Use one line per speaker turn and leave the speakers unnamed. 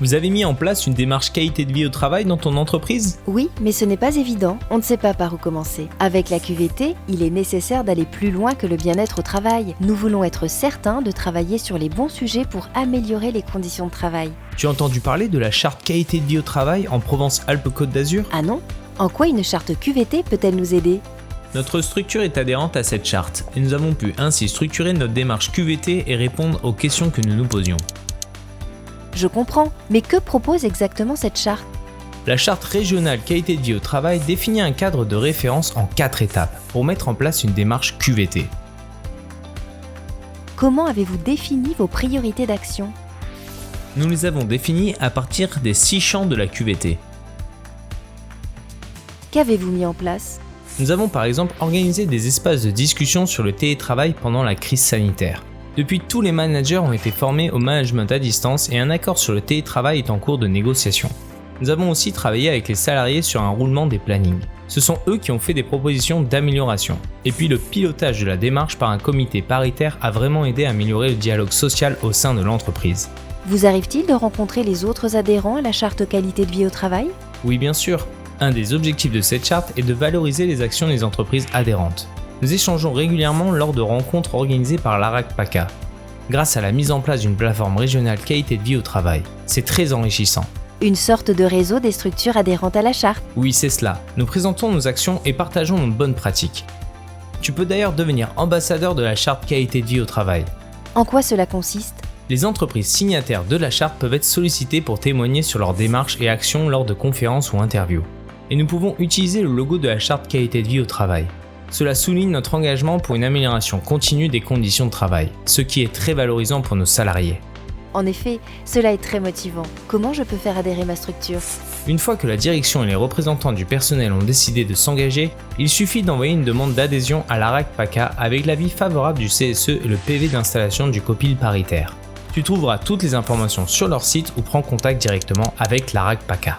Vous avez mis en place une démarche qualité de vie au travail dans ton entreprise ?
Oui, mais ce n'est pas évident, on ne sait pas par où commencer. Avec la QVT, il est nécessaire d'aller plus loin que le bien-être au travail. Nous voulons être certains de travailler sur les bons sujets pour améliorer les conditions de travail.
Tu as entendu parler de la charte qualité de vie au travail en Provence-Alpes-Côte d'Azur ?
Ah non ? En quoi une charte QVT peut-elle nous aider ?
Notre structure est adhérente à cette charte et nous avons pu ainsi structurer notre démarche QVT et répondre aux questions que nous nous posions.
Je comprends, mais que propose exactement cette charte ?
La charte régionale qualité de vie au travail définit un cadre de référence en 4 étapes pour mettre en place une démarche QVT.
Comment avez-vous défini vos priorités d'action ?
Nous les avons définies à partir des 6 champs de la QVT.
Qu'avez-vous mis en place ?
Nous avons par exemple organisé des espaces de discussion sur le télétravail pendant la crise sanitaire. Depuis, tous les managers ont été formés au management à distance et un accord sur le télétravail est en cours de négociation. Nous avons aussi travaillé avec les salariés sur un roulement des plannings. Ce sont eux qui ont fait des propositions d'amélioration. Et puis le pilotage de la démarche par un comité paritaire a vraiment aidé à améliorer le dialogue social au sein de l'entreprise.
Vous arrive-t-il de rencontrer les autres adhérents à la charte qualité de vie au travail ?
Oui, bien sûr. Un des objectifs de cette charte est de valoriser les actions des entreprises adhérentes. Nous échangeons régulièrement lors de rencontres organisées par l'ARAC PACA, grâce à la mise en place d'une plateforme régionale qualité de vie au travail. C'est très enrichissant.
Une sorte de réseau des structures adhérentes à la charte.
Oui, c'est cela. Nous présentons nos actions et partageons nos bonnes pratiques. Tu peux d'ailleurs devenir ambassadeur de la charte qualité de vie au travail.
En quoi cela consiste ?
Les entreprises signataires de la charte peuvent être sollicitées pour témoigner sur leurs démarches et actions lors de conférences ou interviews. Et nous pouvons utiliser le logo de la charte qualité de vie au travail. Cela souligne notre engagement pour une amélioration continue des conditions de travail, ce qui est très valorisant pour nos salariés.
En effet, cela est très motivant. Comment je peux faire adhérer ma structure ?
Une fois que la direction et les représentants du personnel ont décidé de s'engager, il suffit d'envoyer une demande d'adhésion à l'ARAC PACA avec l'avis favorable du CSE et le PV d'installation du copil paritaire. Tu trouveras toutes les informations sur leur site ou prends contact directement avec l'ARAC PACA.